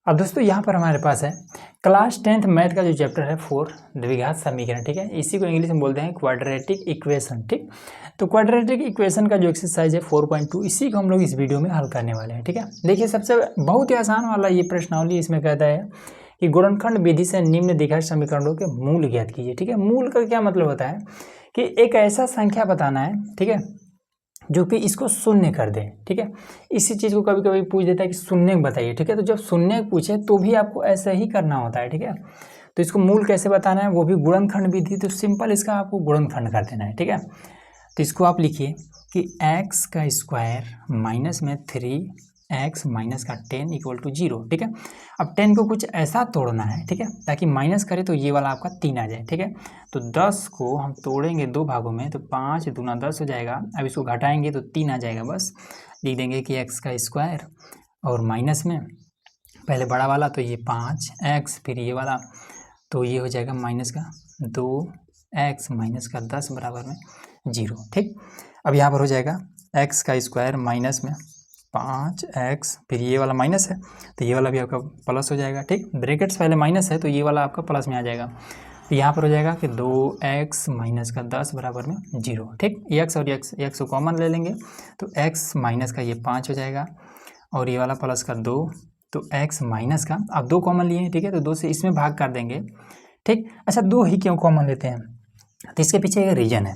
अब दोस्तों यहाँ पर हमारे पास है क्लास 10th मैथ का जो चैप्टर है 4 द्विघात समीकरण, ठीक है। इसी को इंग्लिश में बोलते हैं क्वाड्रेटिक इक्वेशन, ठीक। तो क्वाड्रेटिक इक्वेशन का जो एक्सरसाइज है 4.2 इसी को हम लोग इस वीडियो में हल करने वाले हैं, ठीक है। देखिए सबसे बहुत ही आसान वाला ये प्रश्नावली इसमें कहता है कि गुणनखंड विधि से निम्न दिखाए समीकरणों के मूल ज्ञात कीजिए, ठीक है। मूल का क्या मतलब होता है कि एक ऐसा संख्या बताना है, ठीक है, जो कि इसको शून्य कर दे, ठीक है। इसी चीज़ को कभी कभी पूछ देता है कि शून्य बताइए, ठीक है। तो जब शून्य पूछे तो भी आपको ऐसा ही करना होता है, ठीक है। तो इसको मूल कैसे बताना है, वो भी गुणनखंड विधि। तो सिंपल इसका आपको गुणनखंड कर देना है, ठीक है। तो इसको आप लिखिए कि x का स्क्वायर माइनस में 3x माइनस का 10 इक्वल टू 0, ठीक है। अब 10 को कुछ ऐसा तोड़ना है, ठीक है, ताकि माइनस करे तो ये वाला आपका 3 आ जाए, ठीक है। तो 10 को हम तोड़ेंगे दो भागों में, तो 5 दूना 10 हो जाएगा। अब इसको घटाएंगे तो 3 आ जाएगा। बस लिख देंगे कि x का स्क्वायर और माइनस में पहले बड़ा वाला तो ये 5x, फिर ये वाला तो ये हो जाएगा माइनस का 2x माइनस का 10 बराबर में 0, ठीक। अब यहाँ पर हो जाएगा x का स्क्वायर माइनस में 5x, फिर ये वाला माइनस है तो ये वाला भी आपका प्लस हो जाएगा, ठीक। ब्रैकेट्स पहले माइनस है तो ये वाला आपका प्लस में आ जाएगा। तो यहाँ पर हो जाएगा कि 2x माइनस का 10 बराबर में 0, ठीक। x और x को कॉमन ले लेंगे तो x माइनस का ये 5 हो जाएगा और ये वाला प्लस का 2, तो x माइनस का अब 2 कॉमन लिए हैं, ठीक है। तो 2 से इसमें भाग कर देंगे, ठीक। अच्छा 2 ही क्यों कॉमन लेते हैं, तो इसके पीछे एक रीजन है।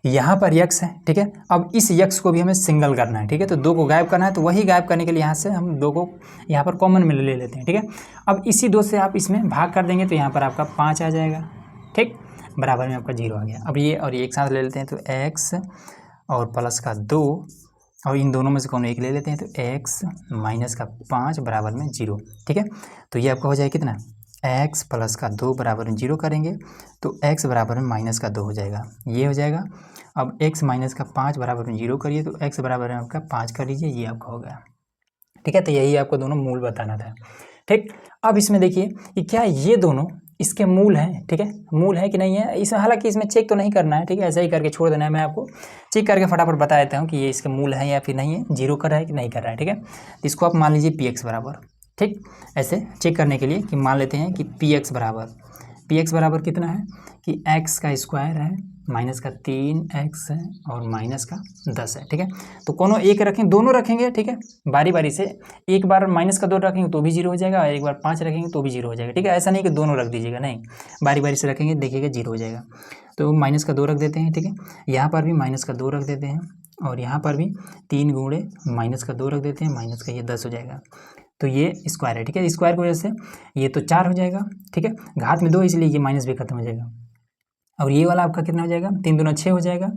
यहाँ पर x है, ठीक है। अब इस x को भी हमें सिंगल करना है, ठीक है। तो 2 को गायब करना है, तो वही गायब करने के लिए यहाँ से हम 2 को यहाँ पर कॉमन में ले लेते हैं, ठीक है। अब इसी 2 से आप इसमें भाग कर देंगे तो यहाँ पर आपका 5 आ जाएगा, ठीक, बराबर में आपका 0 आ गया। अब ये और ये एक साथ ले लेते हैं तो x और प्लस का 2 और इन दोनों में से कौन एक ले लेते हैं तो x माइनस का 5 बराबर में 0, ठीक है। तो ये आपका हो जाएगा कितना, x प्लस का 2 बराबर में 0 करेंगे तो x बराबर में माइनस का 2 हो जाएगा, ये हो जाएगा। अब x माइनस का 5 बराबर में 0 करिए तो x बराबर में आपका 5 कर लीजिए, ये आपका हो गया, ठीक है। तो यही आपको दोनों मूल बताना था, ठीक। अब इसमें देखिए कि क्या ये दोनों इसके मूल हैं, ठीक है, मूल है कि नहीं है। इस हालांकि इसमें चेक तो नहीं करना है, ठीक है, ऐसा ही करके छोड़ देना है। मैं आपको चेक करके फटाफट बता देता हूँ कि ये इसके मूल है या फिर नहीं है, 0 कर रहा है कि नहीं कर रहा है, ठीक है। तो इसको आप मान लीजिए px बराबर, ठीक, ऐसे चेक करने के लिए कि मान लेते हैं कि px बराबर कितना है कि x का स्क्वायर है माइनस का 3x है और माइनस का 10 है, ठीक है। तो कोनो एक रखें, दोनों रखेंगे, ठीक है, बारी बारी से। एक बार माइनस का 2 रखेंगे तो भी 0 हो जाएगा और एक बार 5 रखेंगे तो भी 0 हो जाएगा, ठीक है। ऐसा नहीं कि दोनों रख दीजिएगा, नहीं, बारी बारी से रखेंगे, देखिएगा 0 हो जाएगा। तो माइनस का 2 रख देते हैं, ठीक है। यहाँ पर भी माइनस का 2 रख देते हैं और यहाँ पर भी 3 गुणे माइनस का 2 रख देते हैं, माइनस का ये 10 हो जाएगा। तो ये स्क्वायर है, ठीक है। स्क्वायर की वजह से ये तो 4 हो जाएगा, ठीक है, घात में 2 इसलिए ये माइनस भी खत्म हो जाएगा। और ये वाला आपका कितना हो जाएगा, 3 दूना 6 हो जाएगा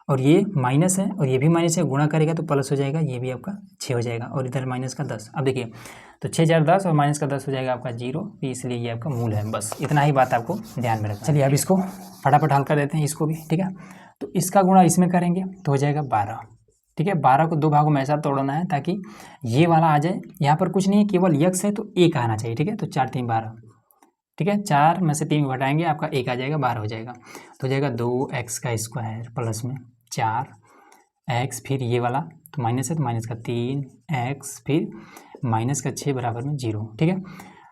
और ये माइनस है और ये भी माइनस है, गुणा करेगा तो प्लस हो जाएगा, ये भी आपका 6 हो जाएगा और इधर माइनस का 10। अब देखिए तो 6 4 10 और माइनस का 10 हो जाएगा आपका 0, इसलिए ये आपका मूल है। बस इतना ही बात आपको ध्यान में रखना। चलिए अब इसको फटाफट हल कर देते हैं, इसको भी, ठीक है। तो इसका गुणा इसमें करेंगे तो हो जाएगा 12, ठीक है। 12 को 2 भागों में ऐसा तोड़ना है ताकि ये वाला आ जाए। यहाँ पर कुछ नहीं है, केवल x है तो 1 आना चाहिए, ठीक है। तो 4 3 12, ठीक है, 4 में से 3 घटाएंगे आपका 1 आ जाएगा, 12 हो जाएगा। तो हो जाएगा 2x का स्क्वायर प्लस में 4x, फिर ये वाला तो माइनस है तो माइनस का 3x, फिर माइनस का 6 बराबर में 0, ठीक है।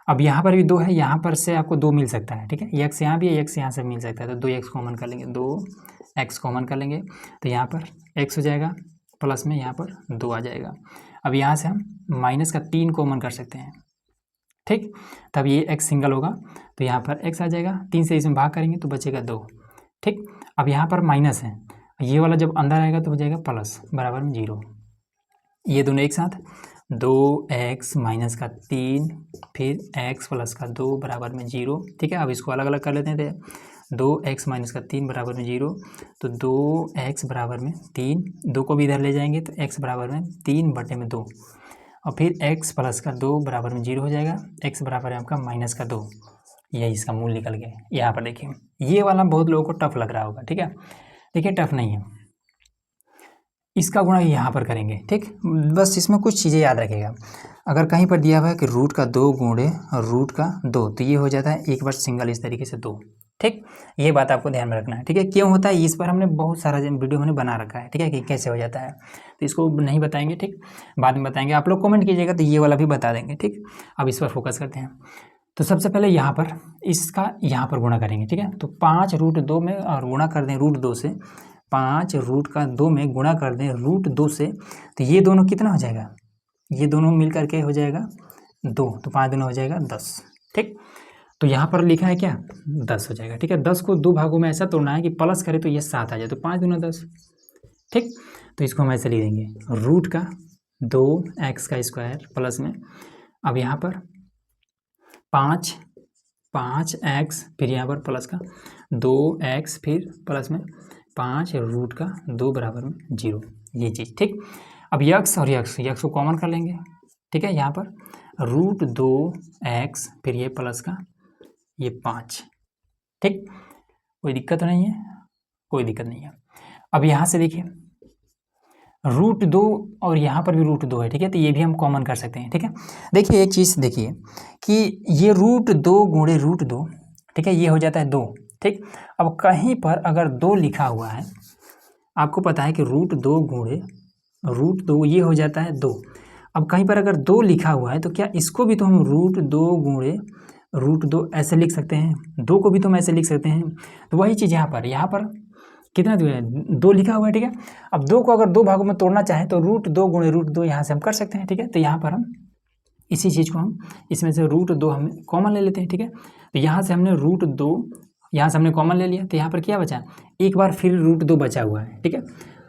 अब यहाँ पर भी 2 है, यहाँ पर से आपको 2 मिल सकता है, ठीक है। x यहाँ भी है, x यहाँ से मिल सकता है तो 2x कॉमन कर लेंगे, 2x कॉमन कर लेंगे तो यहाँ पर x हो जाएगा प्लस में यहाँ पर 2 आ जाएगा। अब यहाँ से हम माइनस का 3 कॉमन कर सकते हैं, ठीक। तब ये x सिंगल होगा तो यहाँ पर x आ जाएगा, 3 से इसमें भाग करेंगे तो बचेगा 2, ठीक। अब यहाँ पर माइनस है, ये वाला जब अंदर आएगा तो हो जाएगा प्लस बराबर में 0। ये दोनों एक साथ 2x माइनस का 3 फिर x प्लस का 2 बराबर में 0, ठीक है। अब इसको अलग अलग कर लेते हैं। 2x माइनस का 3 बराबर में 0, तो 2x बराबर में 3, 2 को भी इधर ले जाएंगे तो x बराबर में 3/2 और फिर x प्लस का 2 बराबर में 0 हो जाएगा, x बराबर है आपका माइनस का 2। यही इसका मूल निकल गया। यहाँ पर देखिए ये वाला बहुत लोगों को टफ लग रहा होगा, ठीक है। देखिए टफ नहीं है, इसका गुणा यहाँ पर करेंगे, ठीक। बस इसमें कुछ चीज़ें याद रखिएगा। अगर कहीं पर दिया हुआ है कि रूट का 2 गुणे और रूट का 2 तो ये हो जाता है एक बार सिंगल इस तरीके से 2, ठीक, ये बात आपको ध्यान में रखना है। ठीक है, क्यों होता है इस पर हमने बहुत सारा वीडियो हमने बना रखा है। ठीक है, कि कैसे हो जाता है, तो इसको नहीं बताएंगे। ठीक, बाद में बताएंगे, आप लोग कमेंट कीजिएगा तो ये वाला भी बता देंगे। ठीक, अब इस पर फोकस करते हैं। तो सबसे पहले यहाँ पर इसका यहाँ पर गुणा करेंगे। ठीक है, तो 5√2 में और गुणा कर दें √2 से, 5√2 में गुणा कर दें √2 से, तो ये दोनों कितना हो जाएगा, ये दोनों मिल करके हो जाएगा 2, तो 5 दूना हो जाएगा 10। ठीक, तो यहाँ पर लिखा है क्या 10 हो जाएगा। ठीक है, 10 को 2 भागों में ऐसा तोड़ना है कि प्लस करें तो ये 7 आ जाए, तो 5 दूना 10। ठीक, तो इसको हम ऐसे लिख देंगे रूट का 2x² प्लस में, अब यहाँ पर 5x फिर यहाँ पर प्लस का 2x फिर प्लस में 5√2 बराबर में 0, ये चीज़। ठीक, अब यक्स और यक्स को कॉमन कर लेंगे। ठीक है, यहाँ पर √2x फिर ये प्लस का ये 5। ठीक, कोई दिक्कत नहीं है, कोई दिक्कत नहीं है। अब यहाँ से देखिए √2 और यहाँ पर भी √2 है। ठीक है, तो ये भी हम कॉमन कर सकते हैं। ठीक है, देखिए एक चीज़ देखिए कि ये √2 गुणे √2, ठीक है, ये हो जाता है 2। ठीक, अब कहीं पर अगर 2 लिखा हुआ है, आपको पता है कि √2 गुणे √2 ये हो जाता है 2। अब कहीं पर अगर 2 लिखा हुआ है तो क्या इसको भी तो हम √2 गुणे √2 ऐसे लिख सकते हैं, 2 को भी तो हम ऐसे लिख सकते हैं। तो वही चीज़ यहाँ पर कितना 2 लिखा हुआ है। ठीक है, अब 2 को अगर 2 भागों में तोड़ना चाहें तो √2 गुणे √2 यहाँ से हम कर सकते हैं। ठीक है, तो यहाँ पर हम इसी चीज़ को हम इसमें से √2 हम कॉमन ले लेते हैं। ठीक है, तो यहाँ से हमने √2 यहाँ से हमने कॉमन ले लिया, तो यहाँ पर क्या बचा, एक बार फिर √2 बचा हुआ है। ठीक है,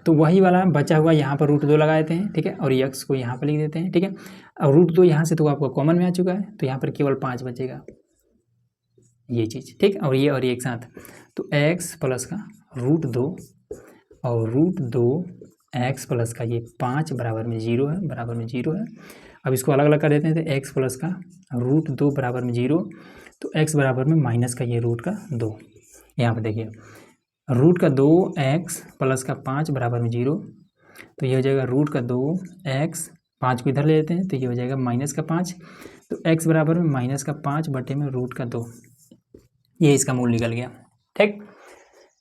तो वही वाला बचा हुआ यहाँ पर √2 लगा देते हैं। ठीक है, और यक्स को यहाँ पर लिख देते हैं। ठीक है, अब √2 यहाँ से तो आपको कॉमन में आ चुका है, तो यहाँ पर केवल 5 बचेगा, ये चीज़। ठीक, और ये एक साथ, तो x प्लस का √2 और √2x प्लस का ये 5 बराबर में 0 है, बराबर में 0 है। अब इसको अलग अलग कर देते हैं, तो x प्लस का √2 बराबर में 0, तो x बराबर में माइनस का ये रूट का 2। यहाँ पर देखिए रूट का 2x प्लस का 5 बराबर में 0, तो ये हो जाएगा रूट का 2x, 5 को इधर ले लेते हैं, तो ये हो जाएगा माइनस का 5, तो x बराबर में माइनस का 5 बटे में रूट का 2, ये इसका मूल निकल गया। ठीक,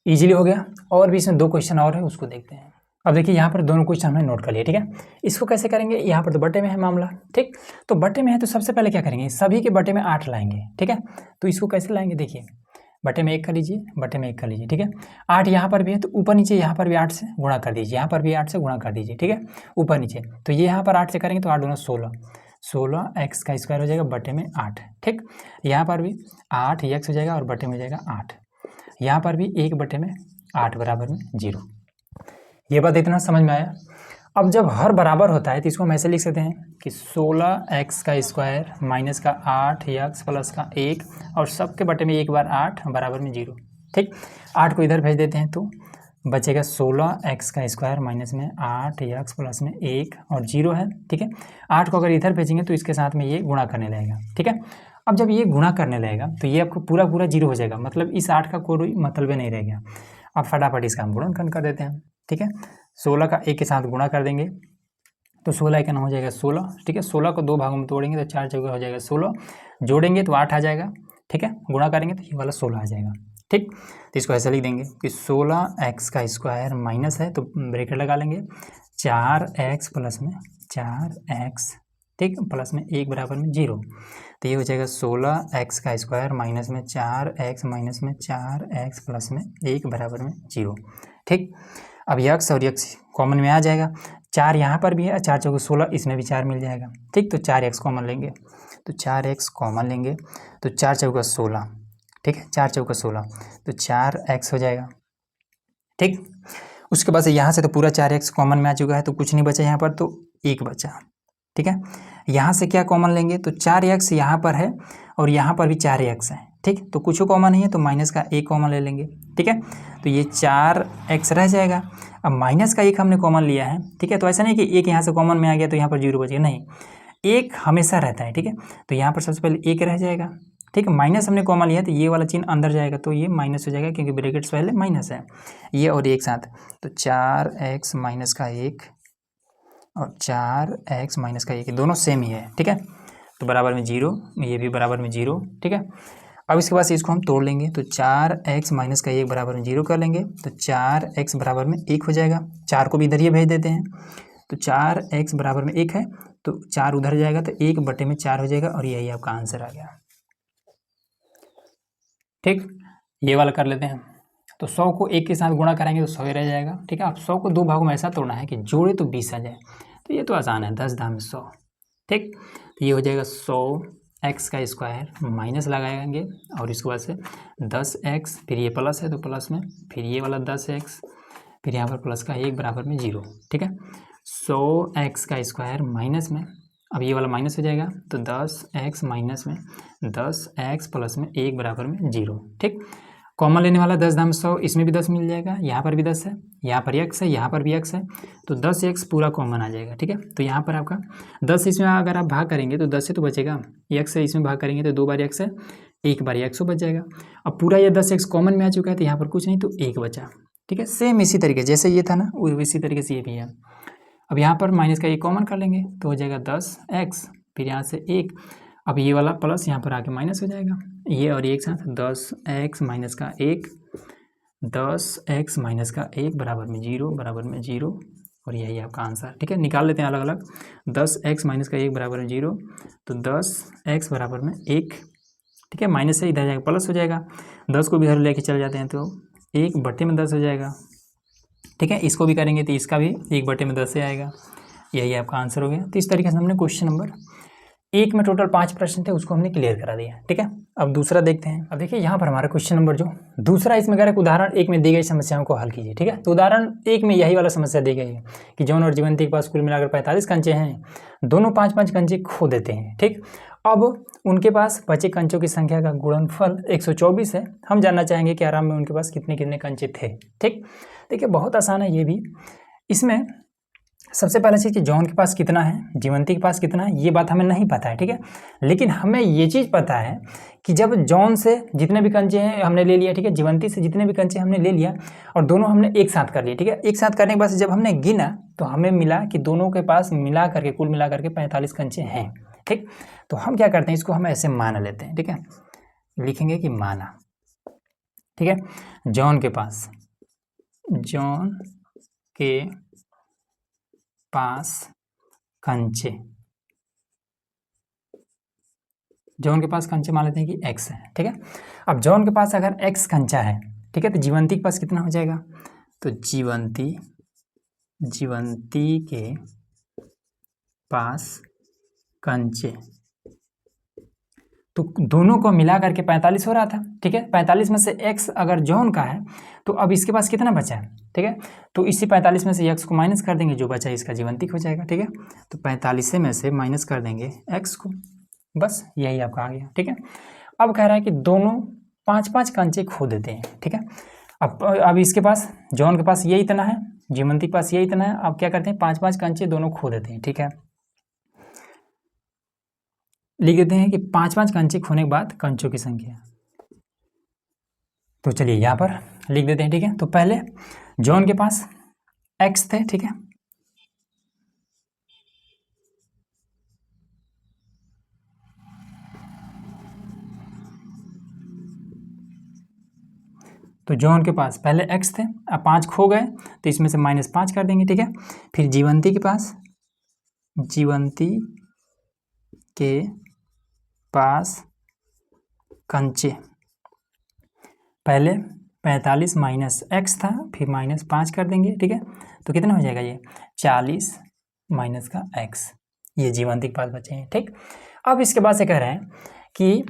इजीली हो गया। और भी इसमें 2 क्वेश्चन और है, उसको देखते हैं। अब देखिए यहाँ पर दोनों क्वेश्चन हमने नोट कर लिए। ठीक है, इसको कैसे करेंगे, यहाँ पर तो बटे में है मामला। ठीक, तो बटे में है तो सबसे पहले क्या करेंगे, सभी के बटे में 8 लाएंगे। ठीक है, तो इसको कैसे लाएंगे, देखिए बटे में 1 कर लीजिए, बटे में 1 कर लीजिए। ठीक है, 8 यहाँ पर भी है तो ऊपर नीचे यहाँ पर भी 8 से गुणा कर दीजिए, यहाँ पर भी 8 से गुणा कर दीजिए। ठीक है, ऊपर नीचे, तो ये यहाँ पर 8 से करेंगे तो 8 दूना 16x² हो जाएगा बटे में 8। ठीक, यहाँ पर भी 8x हो जाएगा और बटे में हो जाएगा 8, यहाँ पर भी 1 बटे में 8 बराबर में 0। ये बात इतना समझ में आया। अब जब हर बराबर होता है तो इसको हम ऐसे लिख सकते हैं कि 16x² माइनस का 8x प्लस का 1 और सबके बटे में 1 बार 8 बराबर में 0। ठीक, 8 को इधर भेज देते हैं तो बचेगा 16x² माइनस में 8x प्लस में 1 और 0 है। ठीक है, 8 को अगर इधर भेजेंगे तो इसके साथ में ये गुणा करने लगेगा। ठीक है, अब जब ये गुणा करने लगेगा तो ये आपको पूरा 0 हो जाएगा, मतलब इस 8 का कोई मतलब नहीं रहेगा। अब फटाफट इसका हम गुणनखंड कर देते हैं। ठीक है, 16 का 1 के साथ गुणा कर देंगे तो 16 का हो जाएगा 16। ठीक है, 16 को 2 भागों में तोड़ेंगे तो 4 चौके हो जाएगा 16, जोड़ेंगे तो 8 आ जाएगा। ठीक है, गुणा करेंगे तो ये वाला 16 आ जाएगा। ठीक, तो इसको ऐसे लिख देंगे कि 16x² माइनस है तो ब्रैकेट लगा लेंगे 4x प्लस में 4x, ठीक, प्लस में 1 बराबर में 0, तो ये हो जाएगा 16x² माइनस में 4x माइनस में 4x प्लस में 1 बराबर में 0। ठीक, अब यक्स और यक्स कॉमन में आ जाएगा, 4 यहाँ पर भी है, 4 चौके 16, इसमें भी 4 मिल जाएगा। ठीक, तो 4x कॉमन लेंगे, तो 4x कॉमन लेंगे तो 4 चौके 16, ठीक है, 4 चौके 16 तो 4x हो जाएगा। ठीक, उसके बाद से यहाँ से तो पूरा 4x कॉमन में आ चुका है तो कुछ नहीं बचा यहाँ पर, तो 1 बचा। ठीक है, यहाँ से क्या कॉमन लेंगे तो 4x यहाँ पर है और यहाँ पर भी 4x है। ठीक, तो कुछ कॉमन नहीं है तो माइनस का 1 कॉमन ले लेंगे। ठीक है, तो ये 4x रह जाएगा। अब माइनस का 1 हमने कॉमन लिया है। ठीक है, तो ऐसा नहीं कि 1 यहाँ से कॉमन में आ गया तो यहाँ पर 0 बचेगा, नहीं, 1 हमेशा रहता है। ठीक है, तो यहाँ पर सबसे पहले 1 रह जाएगा। ठीक है, माइनस हमने कॉमन लिया तो ये वाला चिन्ह अंदर जाएगा तो ये माइनस हो जाएगा क्योंकि ब्रैकेट्स पहले माइनस है, ये और एक साथ, तो 4x माइनस का 1 और 4x माइनस का 1 दोनों सेम ही है। ठीक है, तो बराबर में 0, ये भी बराबर में 0। ठीक है, अब इसके बाद इसको हम तोड़ लेंगे तो 4x माइनस का 1 बराबर में 0 कर लेंगे तो 4x बराबर में 1 हो जाएगा। 4 को भी इधर ही भेज देते हैं तो 4x बराबर में 1 है तो 4 उधर जाएगा तो 1/4 हो जाएगा और यही आपका आंसर आ गया। ठीक, ये वाला कर लेते हैं। तो 100 को 1 के साथ गुणा करेंगे तो 100 ही रह जाएगा। ठीक है, अब 100 को 2 भागों में ऐसा तोड़ना है कि जोड़े तो 20 आ जाए, तो ये तो आसान है, 10 धाम 100। ठीक, तो ये हो जाएगा 100x का स्क्वायर माइनस लगाएंगे और इसके बाद से 10x, फिर ये प्लस है तो प्लस में, फिर ये वाला 10x, फिर यहाँ पर प्लस का 1 बराबर में 0। ठीक है, 100x का स्क्वायर माइनस में, अब ये वाला माइनस हो जाएगा तो 10x माइनस में 10x प्लस में 1 बराबर में 0। ठीक, कॉमन लेने वाला 10 धाम 100, इसमें भी 10 मिल जाएगा, यहाँ पर भी 10 है, यहाँ पर x है, यहाँ पर भी x है, तो 10x पूरा कॉमन आ जाएगा। ठीक है, तो यहाँ पर आपका 10 इसमें अगर आप भाग करेंगे तो 10 से तो बचेगा, x से इसमें भाग करेंगे तो 2 बार x है, 1 बार x बच जाएगा। अब पूरा ये 10x कॉमन में आ चुका है तो यहाँ पर कुछ नहीं तो 1 बचा। ठीक है, सेम इसी तरीके जैसे ये था ना इसी तरीके से ये भी है। अब यहाँ पर माइनस का 1 कॉमन कर लेंगे तो हो जाएगा 10x, फिर यहाँ से 1, अब ये वाला प्लस यहाँ पर आके माइनस हो जाएगा, ये और ये एक साथ 10x माइनस का 1, 10x माइनस का 1 बराबर में 0 बराबर में 0 और यही आपका आंसर। ठीक है, निकाल लेते हैं अलग अलग। 10x माइनस का 1 बराबर में 0 तो 10x बराबर में 1। ठीक है, माइनस से इधर जाएगा प्लस हो जाएगा, 10 को भी इधर लेके चले जाते हैं तो 1/10 हो जाएगा। ठीक है, इसको भी करेंगे तो इसका भी 1/10 से आएगा, यही आपका आंसर हो गया। तो इस तरीके से हमने क्वेश्चन नंबर 1 में टोटल 5 प्रश्न थे उसको हमने क्लियर करा दिया। ठीक है, अब दूसरा देखते हैं। अब देखिए यहाँ पर हमारा क्वेश्चन नंबर जो दूसरा इसमें कह रहा है उदाहरण 1 में दी गई समस्याओं को हल कीजिए। ठीक है, तो उदाहरण 1 में यही वाला समस्या दी गई है कि जॉन और जीवंती के पास कुल मिलाकर 45 कंचे हैं, दोनों 5-5 कंचे खो देते हैं। ठीक, अब उनके पास बचे कंचों की संख्या का गुणनफल 124 है। हम जानना चाहेंगे कि आराम में उनके पास कितने कितने कंचे थे। ठीक, देखिए बहुत आसान है ये भी। इसमें सबसे पहले चीज़ कि जॉन के पास कितना है, जीवंती के पास कितना है, ये बात हमें नहीं पता है। ठीक है, लेकिन हमें ये चीज़ पता है कि जब जॉन से जितने भी कंचे हैं हमने ले लिया, ठीक है, जीवंती से जितने भी कंचे हमने ले लिया और दोनों हमने एक साथ कर लिए। ठीक है, एक साथ करने के बाद जब हमने गिना तो हमें मिला कि दोनों के पास मिला करके कुल मिला करके 45 कंचे हैं। ठीक, तो हम क्या करते हैं, इसको हम ऐसे मान लेते हैं। ठीक है, लिखेंगे कि माना। ठीक है, जॉन के पास कंचे, जॉन के पास कंचे मान लेते हैं कि x है। ठीक है, अब जॉन के पास अगर x कंचा है, ठीक है, तो जीवंती के पास कितना हो जाएगा, तो जीवंती के पास कंचे, तो दोनों को मिला करके 45 हो रहा था। ठीक है, 45 में से x अगर जॉन का है तो अब इसके पास कितना बचा है। ठीक है, तो इसी 45 में से x को माइनस कर देंगे, जो बचा इसका जीवंती हो जाएगा। ठीक है, तो 45 में से माइनस कर देंगे x को, बस यही आपका आ गया। ठीक है, अब कह रहा है कि दोनों 5-5 कंचे खो देते हैं। ठीक है, अब इसके पास जॉन के पास ये इतना है, जीवंती के पास ये इतना है, अब क्या करते हैं 5-5 कंचे दोनों खो देते हैं। ठीक है, लिख देते हैं कि 5-5 कंचे खोने के बाद कंचों की संख्या, तो चलिए यहाँ पर लिख देते हैं। ठीक है, तो पहले जॉन के पास x थे। ठीक है, तो जॉन के पास पहले x थे, अब 5 खो गए तो इसमें से -5 कर देंगे। ठीक है, फिर जीवंती के पास कंचे, पहले 45 माइनस x था, फिर -5 कर देंगे। ठीक है, तो कितना हो जाएगा ये 40 माइनस का x, ये जीवंती के पास बचे हैं। ठीक, अब इसके बाद से कह रहे हैं कि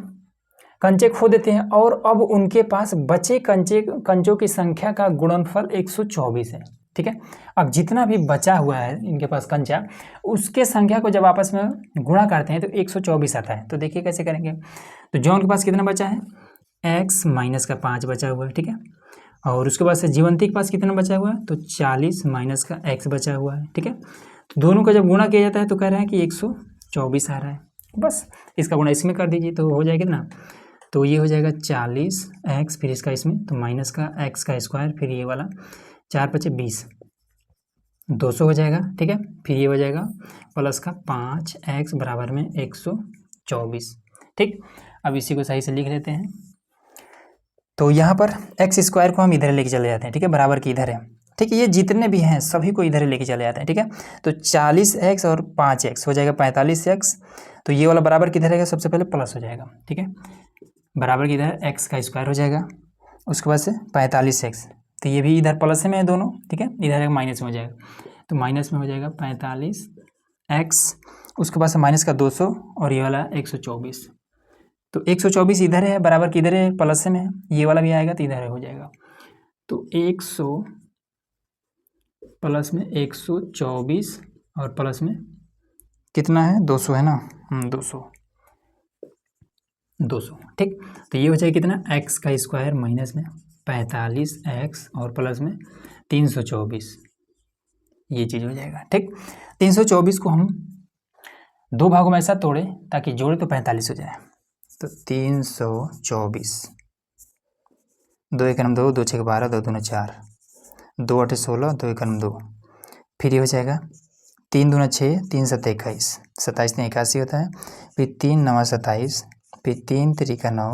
कंचे खो देते हैं और अब उनके पास बचे कंचों की संख्या का गुणनफल 124 है। ठीक है, अब जितना भी बचा हुआ है इनके पास कंचा, उसके संख्या को जब आपस में गुणा करते हैं तो 124 आता है। तो देखिए कैसे करेंगे, तो जॉन के पास कितना बचा है, x माइनस का 5 बचा हुआ है। ठीक है, और उसके बाद से जीवंती के पास कितना बचा हुआ है, तो 40 माइनस का x बचा हुआ है। ठीक है, तो दोनों का जब गुणा किया जाता है तो कह रहे हैं कि 124 आ रहा है, बस इसका गुणा इसमें कर दीजिए तो हो जाएगा ना, तो ये हो जाएगा 40x, फिर इसका इसमें तो माइनस का x का स्क्वायर, फिर ये वाला 4×5 = 200 हो जाएगा। ठीक है, फिर ये हो जाएगा प्लस का 5x बराबर में 124। ठीक, अब इसी को सही से लिख लेते हैं। तो यहाँ पर एक्स स्क्वायर को हम इधर लेके चले जाते हैं, ठीक है, बराबर की इधर है, ठीक है, ये जितने भी हैं सभी को इधर लेके चले जाते हैं, ठीक है। तो 40x और 5x हो जाएगा 45x। तो ये वाला बराबर किधर रहेगा, सबसे पहले प्लस हो जाएगा, ठीक है, बराबर किधर x का स्क्वायर हो जाएगा, उसके बाद से 45x, तो ये भी इधर प्लस में है दोनों, ठीक है, इधर माइनस में हो जाएगा, तो माइनस में हो जाएगा 45x, उसके बाद से माइनस का 200 और ये वाला 124, तो 124 इधर है, बराबर किधर है, प्लस में है, ये वाला भी आएगा तो इधर हो जाएगा, तो 100 प्लस में 124 और प्लस में कितना है 200 है ना, 200, ठीक। तो ये हो जाएगा कितना, x का स्क्वायर माइनस में 45x और प्लस में 324, ये चीज़ हो जाएगा, ठीक। 324 को हम दो भागों में ऐसा तोड़े ताकि जोड़े तो 45 हो जाए, तो 324, 2 एक 2, 2 6 12, 2 दूना 4, 2 8 16, 2 एक 2, फिर ये हो जाएगा 3 दूना 6, 3 7 21, 27 ने 81 होता है, फिर 3 9 27, फिर 3 3 9,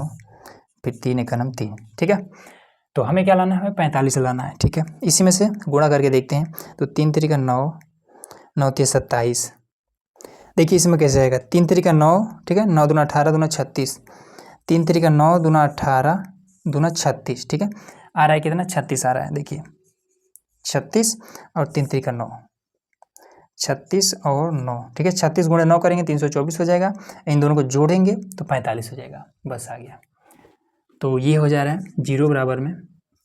फिर 3 1 3, ठीक है। तो हमें क्या लाना है, हमें 45 लाना है, ठीक है। इसी में से गुणा करके देखते हैं, तो 3 3 9, 9 3 27, देखिए इसमें कैसे आएगा, 3 3 9, ठीक है, 9 दूना 18 दूना 36, 3 3 9 दूना 18 दूना 36, ठीक है, आ रहा है कितना 36 आ रहा है, देखिए 36 और 3 3 9, 36 और 9, ठीक है, 36 गुणे 9 करेंगे 324 हो जाएगा, इन दोनों को जोड़ेंगे तो 45 हो जाएगा, बस आ गया। तो ये हो जा रहा है 0 बराबर में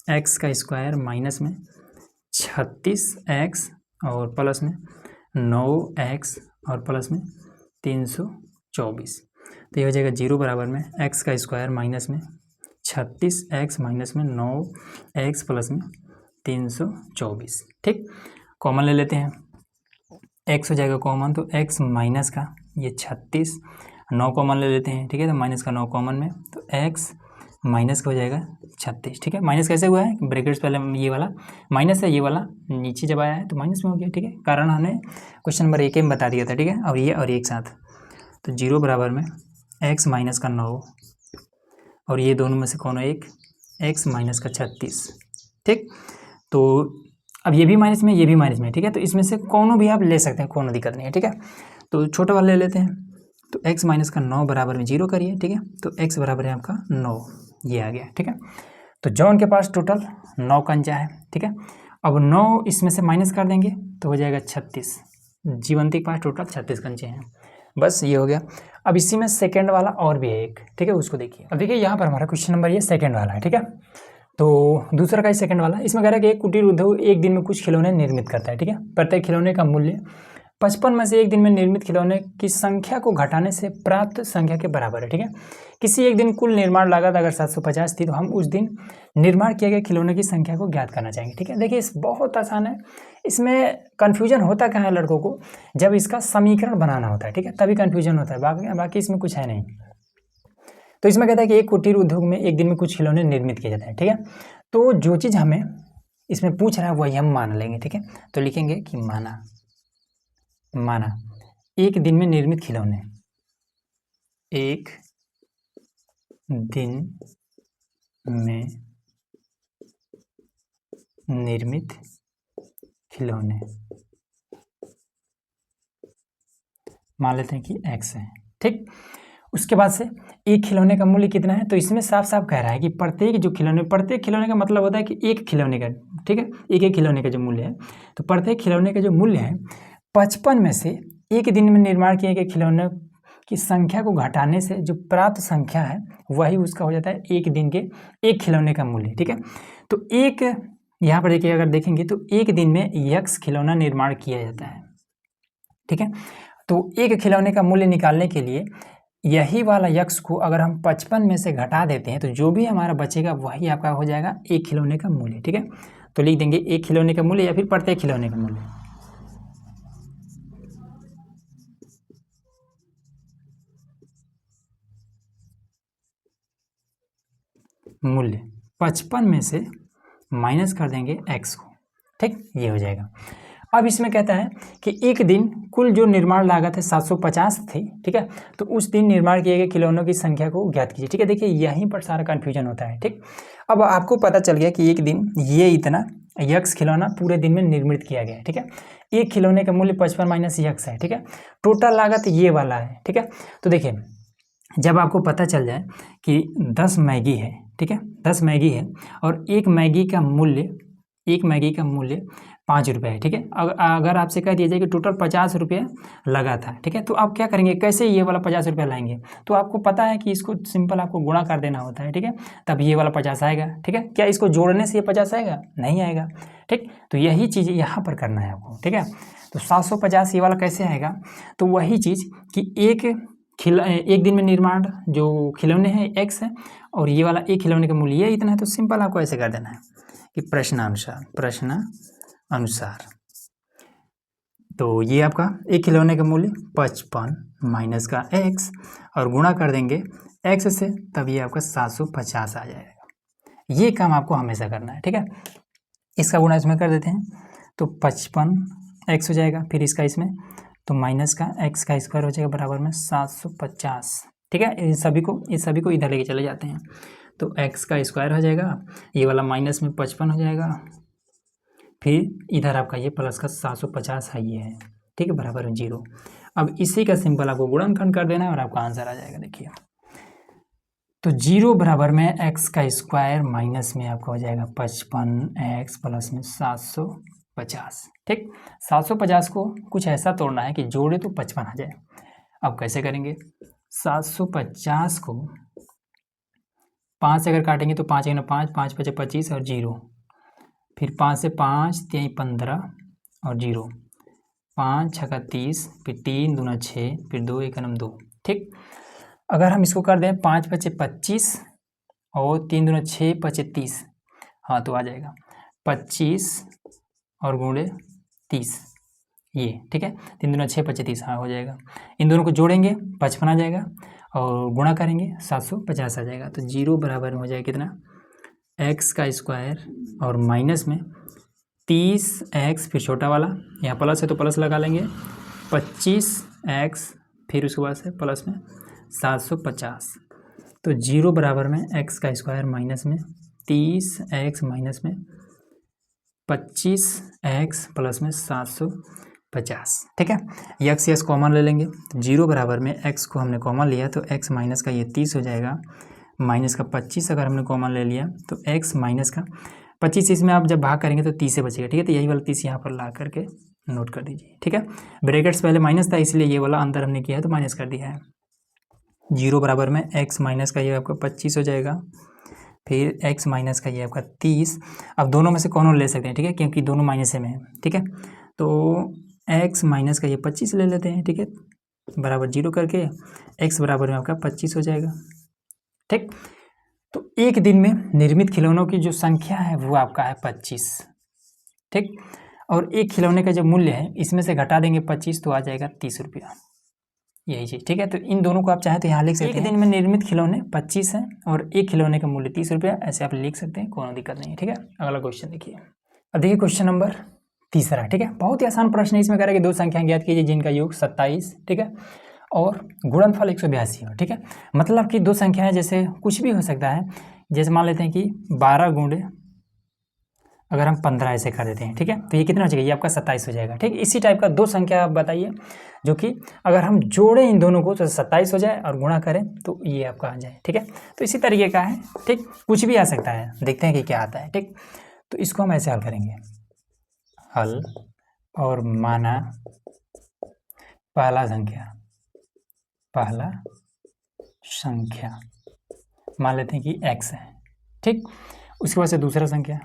x का स्क्वायर माइनस में 36x और प्लस में 9x और प्लस में 324, तो ये हो जाएगा 0 बराबर में x का स्क्वायर माइनस में 36x माइनस में 9x प्लस में 324, ठीक। कॉमन ले लेते हैं, x हो जाएगा कॉमन, तो x माइनस का ये 36, 9 कॉमन ले लेते हैं, ठीक है, तो माइनस का 9 कॉमन में, तो x माइनस का हो जाएगा 36, ठीक है। माइनस कैसे हुआ है, ब्रैकेट्स पहले ये वाला माइनस है, ये वाला नीचे जब आया है तो माइनस में हो गया, ठीक है, कारण हमने क्वेश्चन नंबर 1 में बता दिया था, ठीक है, और ये एक साथ, तो 0 बराबर में x माइनस का 9 और ये दोनों में से कौन एक, x माइनस का 36, ठीक। तो अब ये भी माइनस में, ये भी माइनस में, ठीक है, तो इसमें से कौनों भी आप ले सकते हैं, कोनो दिक्कत नहीं है, ठीक है। तो छोटा वाला ले लेते हैं, तो x माइनस का 9 बराबर में 0 करिए, ठीक है, तो x बराबर है आपका 9, ये आ गया, ठीक है। तो जॉन के पास टोटल 9 कंचा है, ठीक है, अब 9 इसमें से माइनस कर देंगे तो हो जाएगा 36, जीवंती के पास टोटल 36 कंचे हैं, बस ये हो गया। अब इसी में सेकेंड वाला और भी है एक, ठीक है, उसको देखिए। अब देखिए यहाँ पर हमारा क्वेश्चन नंबर ये सेकेंड वाला है, ठीक है, तो दूसरा का ही सेकंड वाला, इसमें कह रहा है कि एक कुटीर उद्योग एक दिन में कुछ खिलौने निर्मित करता है, ठीक है, प्रत्येक खिलौने का मूल्य 55 में से एक दिन में निर्मित खिलौने की संख्या को घटाने से प्राप्त संख्या के बराबर है, ठीक है। किसी एक दिन कुल निर्माण लागत अगर 750 थी तो हम उस दिन निर्माण किए गए खिलौने की संख्या को ज्ञात करना चाहेंगे, ठीक है। देखिए इस बहुत आसान है, इसमें कन्फ्यूजन होता क्या है लड़कों को, जब इसका समीकरण बनाना होता है, ठीक है, तभी कन्फ्यूजन होता है, बाकी इसमें कुछ है नहीं। तो इसमें कहता है कि एक कुटीर उद्योग में एक दिन में कुछ खिलौने निर्मित किए जाते हैं, ठीक है। तो जो चीज़ हमें इसमें पूछ रहा है वही हम मान लेंगे, ठीक है। तो लिखेंगे कि माना एक दिन में निर्मित खिलौने, एक दिन में निर्मित खिलौने, मान लेते हैं कि x है, ठीक। उसके बाद से एक खिलौने का मूल्य कितना है, तो इसमें साफ साफ कह रहा है कि प्रत्येक खिलौने का मतलब होता है कि एक खिलौने का, ठीक है, एक खिलौने का जो मूल्य है, तो प्रत्येक खिलौने का जो मूल्य है 55 में से एक दिन में निर्माण किए गए खिलौने की संख्या को घटाने से जो प्राप्त संख्या है वही उसका हो जाता है एक दिन के एक खिलौने का मूल्य, ठीक है। तो एक यहाँ पर देखिए, अगर देखेंगे तो एक दिन में x खिलौना निर्माण किया जाता है, ठीक है। तो एक खिलौने का मूल्य निकालने के लिए यही वाला x को अगर हम 55 में से घटा देते हैं तो जो भी हमारा बचेगा वही आपका हो जाएगा एक खिलौने का मूल्य, ठीक है। तो लिख देंगे एक खिलौने का मूल्य या फिर प्रत्येक खिलौने का मूल्य 55 में से माइनस कर देंगे x को, ठीक, ये हो जाएगा। अब इसमें कहता है कि एक दिन कुल जो निर्माण लागत है 750 थी, ठीक है। तो उस दिन निर्माण किए गए खिलौनों की संख्या को ज्ञात कीजिए, ठीक है। देखिए यहीं पर सारा कन्फ्यूजन होता है, ठीक। अब आपको पता चल गया कि एक दिन ये इतना यक्स खिलौना पूरे दिन में निर्मित किया गया है, ठीक है। एक खिलौने का मूल्य 55 माइनस यक्स है, ठीक है। टोटल लागत ये वाला है, ठीक है। तो देखिए जब आपको पता चल जाए कि 10 मैगी है, ठीक है, 10 मैगी है और एक मैगी का मूल्य 5 रुपये है, ठीक है। अगर आपसे कह दिया जाए कि टोटल 50 रुपये लगा था, ठीक है, तो आप क्या करेंगे, कैसे ये वाला 50 रुपये लाएंगे। तो आपको पता है कि इसको सिंपल आपको गुणा कर देना होता है, ठीक है, तब ये वाला 50 आएगा, ठीक है। क्या इसको जोड़ने से ये 50 आएगा? नहीं आएगा, ठीक। तो यही चीज़ यहाँ पर करना है आपको, ठीक है। तो 750 ये वाला कैसे आएगा? तो वही चीज़ कि एक दिन में निर्माण जो खिलौने हैं एक्स है और ये वाला एक खिलौने का मूल्य ये इतना है। तो सिंपल आपको ऐसे कर देना है कि प्रश्न अनुसार तो ये आपका एक खिलौने का मूल्य 55 माइनस का एक्स और गुणा कर देंगे एक्स से, तब ये आपका 750 आ जाएगा। ये काम आपको हमेशा करना है, ठीक है। इसका गुणा इसमें कर देते हैं तो 55 एक्स हो जाएगा, फिर इसका इसमें तो माइनस का एक्स का स्क्वायर हो जाएगा बराबर में 750, ठीक है। इन सभी को इधर लेके चले जाते हैं तो एक्स का स्क्वायर हो जाएगा, ये वाला माइनस में 55 हो जाएगा, फिर इधर आपका ये प्लस का 750 है ये है, ठीक है, बराबर में 0। अब इसी का सिंपल आपको गुणनखंड कर देना है और आपका आंसर आ जाएगा। देखिए तो 0 बराबर में एक्स का स्क्वायर माइनस में आपका हो जाएगा 55 एक्स प्लस में 750, ठीक। 750 को कुछ ऐसा तोड़ना है कि जोड़े तो 55 आ जाए। अब कैसे करेंगे? 750 को 5 से अगर काटेंगे तो 5 गुना 5, 5 पचे 25 और 0, फिर 5 से 5 3 15 और 0, 5 छक्का 30, फिर 3 दूना 6, फिर 2 1 2, ठीक। अगर हम इसको कर दें 5 पचे 25 और 3 दूना 6 पचे 30, हाँ तो आ जाएगा 25 और गुणे 30 ये, ठीक है। 3 दूना 6 पचे 30, हाँ हो जाएगा। इन दोनों को जोड़ेंगे 55 आ जाएगा और गुणा करेंगे 750 आ जाएगा। तो 0 बराबर में हो जाएगा कितना? एक्स का स्क्वायर और माइनस में 30 एक्स, फिर छोटा वाला यहाँ प्लस है तो प्लस लगा लेंगे 25 एक्स, फिर उसके बाद से प्लस में 750। तो 0 बराबर में एक्स का स्क्वायर माइनस में 30 एक्स माइनस में 25 एक्स प्लस में 750, ठीक है। यक्स यक्स कॉमन ले लेंगे तो 0 बराबर में एक्स को हमने कॉमन लिया तो एक्स माइनस का ये 30 हो जाएगा, माइनस का 25 अगर हमने कॉमन ले लिया तो एक्स माइनस का 25 इसमें आप जब भाग करेंगे तो 30 से बचेगा, ठीक है। तो यही वाला 30 यहाँ पर ला करके नोट कर दीजिए, ठीक है। ब्रैकेट्स पहले माइनस था इसलिए ये वाला अंदर हमने किया है तो माइनस कर दिया है। 0 बराबर में एक्स माइनस का ये आपका 25 हो जाएगा, फिर एक्स माइनस का ये आपका 30। अब दोनों में से कौन ले सकते हैं, ठीक है, क्योंकि दोनों माइनस में है, ठीक है। तो एक्स माइनस का ये 25 ले लेते हैं, ठीक है, बराबर 0 करके एक्स बराबर में आपका 25 हो जाएगा, ठीक। तो एक दिन में निर्मित खिलौनों की जो संख्या है वो आपका है 25, ठीक। और एक खिलौने का जो मूल्य है इसमें से घटा देंगे 25 तो आ जाएगा 30 रुपया, यही चीज़, ठीक है। तो इन दोनों को आप चाहें तो यहाँ लिख सकते हैं। एक दिन में निर्मित खिलौने 25 हैं और एक खिलौने का मूल्य 30 रुपया, ऐसे आप लिख सकते हैं, कोई दिक्कत नहीं है, ठीक है। अगला क्वेश्चन देखिए। अब देखिए क्वेश्चन नंबर 3, ठीक है। बहुत ही आसान प्रश्न है। इसमें कह रहा है कि 2 संख्या ज्ञात कीजिए जिनका योग 27, ठीक है, और गुणनफल 182 हो, ठीक है। मतलब कि 2 संख्याएं जैसे कुछ भी हो सकता है, जैसे मान लेते हैं कि 12 गुणे अगर हम 15 ऐसे कर देते हैं, ठीक है, तो ये कितना हो जाएगा? ये आपका 27 हो जाएगा, ठीक। इसी टाइप का 2 संख्या आप बताइए जो कि अगर हम जोड़ें इन दोनों को तो 27 हो जाए और गुणा करें तो ये आपका आ जाए, ठीक है। तो इसी तरीके का है, ठीक, कुछ भी आ सकता है, देखते हैं कि क्या आता है, ठीक। तो इसको हम ऐसे हल करेंगे, हल और माना पहला संख्या मान लेते हैं कि x है, ठीक। उसके बाद से दूसरा संख्या,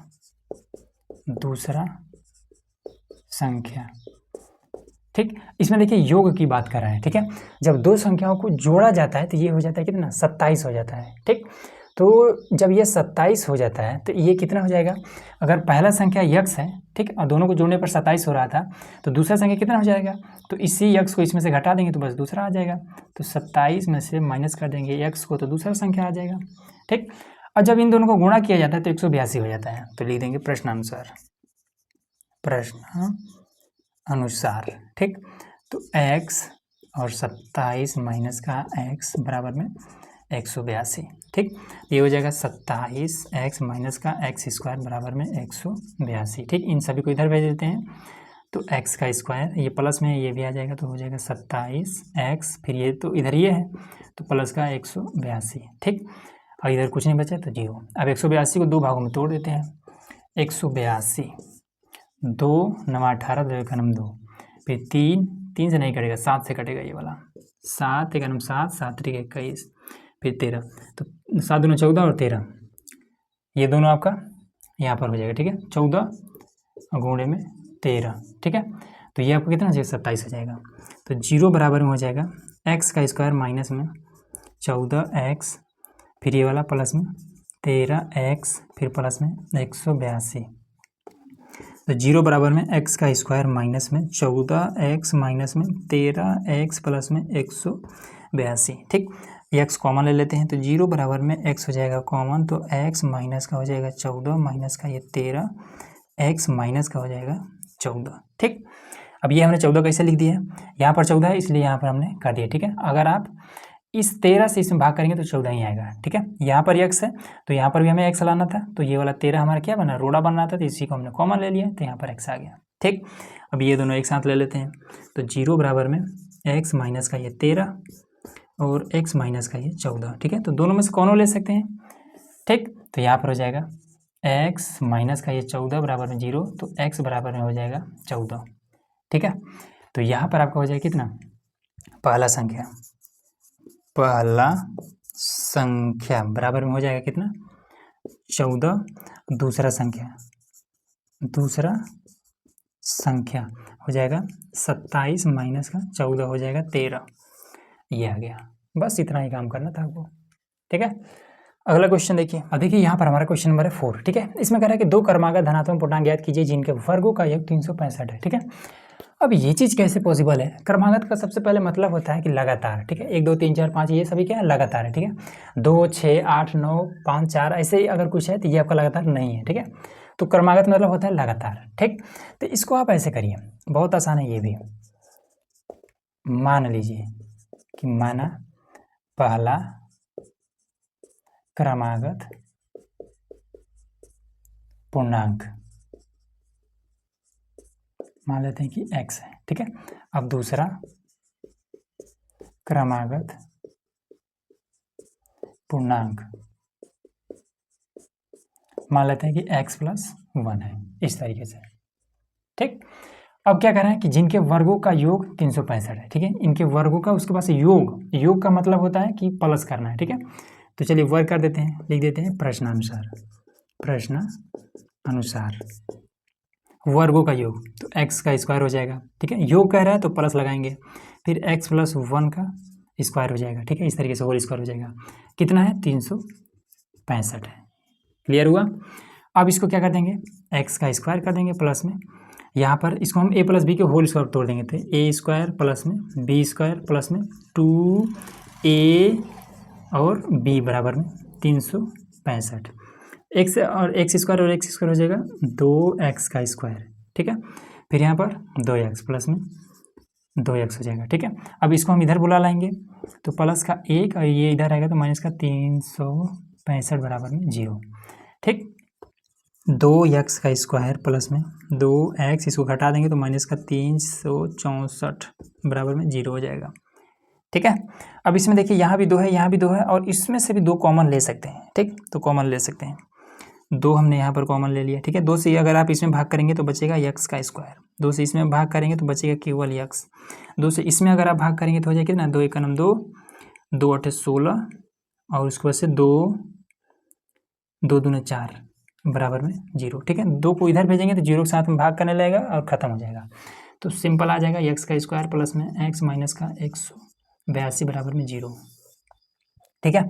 ठीक। इसमें देखिए योग की बात कर रहे हैं, ठीक है। जब 2 संख्याओं को जोड़ा जाता है तो ये हो जाता है कितना? 27 हो जाता है, ठीक। तो जब ये 27 हो जाता है तो ये कितना हो जाएगा? अगर पहला संख्या यक्स है, ठीक, और दोनों को जोड़ने पर 27 हो रहा था तो दूसरा संख्या कितना हो जाएगा? तो इसी यक्स को इसमें से घटा देंगे तो बस दूसरा आ जाएगा। तो 27 में से माइनस कर देंगे यक्स को तो दूसरा संख्या आ जाएगा, ठीक। और जब इन दोनों को गुणा किया जाता है तो 182 हो जाता है। तो लिख देंगे प्रश्नानुसार अनुसार। ठीक, तो x और 27 माइनस का x बराबर में 182। ठीक, ये हो जाएगा 27x माइनस का x स्क्वायर बराबर में 182। ठीक, इन सभी को इधर भेज देते हैं तो x का स्क्वायर, ये प्लस में ये भी आ जाएगा तो हो जाएगा 27x, फिर ये तो इधर ये है तो प्लस का 182। ठीक, और इधर कुछ नहीं बचा तो 0। अब 182 को दो भागों में तोड़ देते हैं। 182 2 9 18 2 1 2, फिर 3 से नहीं कटेगा, 7 से कटेगा ये वाला। 7 1 7 7 3 21, फिर 13, तो 7 दूनी 14 और 13, ये दोनों आपका यहाँ पर हो जाएगा। ठीक है, 14 गुणे में 13। ठीक है, तो ये आपको कितना हो जाएगा 27 हो जाएगा। तो 0 बराबर में हो जाएगा x का स्क्वायर माइनस में 14x, फिर ये वाला प्लस में 13x, फिर प्लस में 182। तो 0 बराबर में x का स्क्वायर माइनस में 14x माइनस में 13x प्लस में 182। ठीक, x कॉमन ले लेते हैं तो 0 बराबर में x हो जाएगा कॉमन, तो x माइनस का हो जाएगा 14 माइनस का ये 13, x माइनस का हो जाएगा 14। ठीक, अब ये हमने 14 कैसे लिख दिया है, यहाँ पर 14 है इसलिए यहाँ पर हमने कर दिया। ठीक है, अगर आप इस 13 से इसमें भाग करेंगे तो 14 ही आएगा। ठीक है, यहाँ पर x है तो यहाँ पर भी हमें x लाना था, तो ये वाला 13 हमारा क्या बना, रोड़ा बन रहा था, तो इसी को हमने कॉमन ले लिया तो यहाँ पर x आ गया। ठीक, अब ये दोनों एक साथ ले लेते हैं तो 0 बराबर में x माइनस का ये 13 और x माइनस का ये 14। ठीक है, तो दोनों में से कौनों ले सकते हैं। ठीक, तो यहाँ पर हो जाएगा x माइनस का ये 14 बराबर में 0, तो x बराबर में हो जाएगा 14। ठीक है, तो यहाँ पर आपका हो जाएगा कितना, पहला संख्या बराबर में हो जाएगा कितना 14, दूसरा संख्या हो जाएगा 27 माइनस का 14 हो जाएगा 13, ये आ गया। बस इतना ही काम करना था आपको। ठीक है, अगला क्वेश्चन देखिए। अब देखिए यहाँ पर हमारा क्वेश्चन नंबर है 4। ठीक है, इसमें कह रहा है कि दो क्रमागत धनात्मक पूर्णांक ज्ञात कीजिए जिनके वर्गों का योग 365 है। ठीक है, अब ये चीज़ कैसे पॉसिबल है, क्रमागत का सबसे पहले मतलब होता है कि लगातार। ठीक है, 1 2 3 4 5 ये सभी क्या है, लगातार है। ठीक है, 2 6 8 9 5 4 ऐसे ही अगर कुछ है तो ये आपका लगातार नहीं है। ठीक है, तो क्रमागत मतलब होता है लगातार। ठीक, तो इसको आप ऐसे करिए, बहुत आसान है ये भी। मान लीजिए कि माना पहला क्रमागत पूर्णांक मान लेते हैं कि x है। ठीक है, अब दूसरा क्रमागत पूर्णांक मान लेते हैं कि x प्लस 1 है, इस तरीके से। ठीक, अब क्या कर रहे हैं कि जिनके वर्गों का योग 365 है। ठीक है, इनके वर्गों का उसके पास योग का मतलब होता है कि प्लस करना है। ठीक है, तो चलिए वर्ग कर देते हैं, लिख देते हैं प्रश्नानुसार वर्गों का योग, तो x का स्क्वायर हो जाएगा। ठीक है, योग कह रहा है तो प्लस लगाएंगे, फिर x प्लस 1 का स्क्वायर हो जाएगा। ठीक है, इस तरीके से होल स्क्वायर हो जाएगा। कितना है 365 है। क्लियर हुआ। अब इसको क्या कर देंगे, x का स्क्वायर कर देंगे प्लस में, यहाँ पर इसको हम a प्लस बी के होल स्क्वायर तोड़ देंगे, तो a स्क्वायर प्लस में b स्क्वायर प्लस में 2a और b बराबर में 365। x और x स्क्वायर और x स्क्वायर हो जाएगा 2x का स्क्वायर। ठीक है, फिर यहाँ पर 2x प्लस में 2x हो जाएगा। ठीक है, अब इसको हम इधर बुला लाएंगे तो प्लस का 1 और ये इधर आएगा तो माइनस का 365 बराबर में 0। ठीक, 2x का स्क्वायर प्लस में 2x, इसको घटा देंगे तो माइनस का 364 बराबर में 0 हो जाएगा। ठीक है, अब इसमें देखिए यहाँ भी 2 है, यहाँ भी 2 है, और इसमें से भी 2 कॉमन ले सकते हैं। ठीक, तो कॉमन ले सकते हैं, 2 हमने यहाँ पर कॉमन ले लिया। ठीक है, 2 से अगर आप इसमें भाग करेंगे तो बचेगा x का स्क्वायर, 2 से इसमें भाग करेंगे तो बचेगा केवल x, 2 से इसमें अगर आप भाग करेंगे तो हो जाएगा कितना 2 1 2 2 8 16 और उसके बाद से 2 2 दूने 4 बराबर में 0। ठीक है, 2 को इधर भेजेंगे तो 0 के साथ में भाग करने लगेगा और ख़त्म हो जाएगा, तो सिंपल आ जाएगा x का स्क्वायर प्लस में x माइनस का 182 बराबर में 0। ठीक है,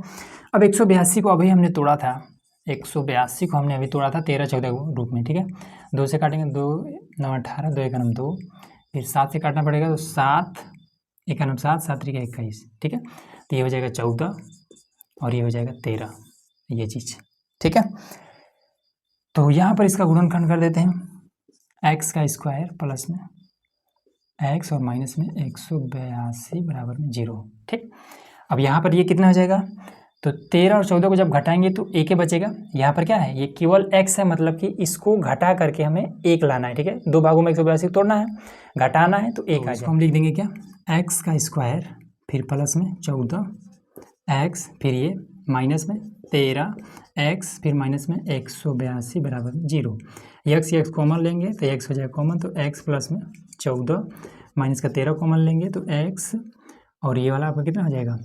अब 182 को अभी हमने तोड़ा था, 182 को हमने अभी तोड़ा था 13 14 रूप में। ठीक है, 2 से काटेंगे 2 9 18 2 1 2, फिर 7 से काटना पड़ेगा तो 7 1 7 7 3 21। ठीक है, तो ये हो जाएगा 14 और ये हो जाएगा 13, ये चीज़। ठीक है, तो यहाँ पर इसका गुणनखंड कर देते हैं, x का स्क्वायर प्लस में x और माइनस में 182 बराबर में 0। ठीक, अब यहाँ पर ये कितना हो जाएगा, तो 13 और 14 को जब घटाएंगे तो एक ही बचेगा। यहाँ पर क्या है, ये केवल x है, मतलब कि इसको घटा करके हमें एक लाना है। ठीक है, दो भागों में 182 तोड़ना है, घटाना है तो एक आ जाए। हम लिख देंगे क्या, x का स्क्वायर फिर प्लस में 14x फिर ये माइनस में 13x फिर माइनस में 182 बराबर में 0। x कॉमन लेंगे तो x हो जाएगा कॉमन, तो x प्लस में 14 माइनस का 13 कॉमन लेंगे तो x, और ये वाला आपका कितना हो जाएगा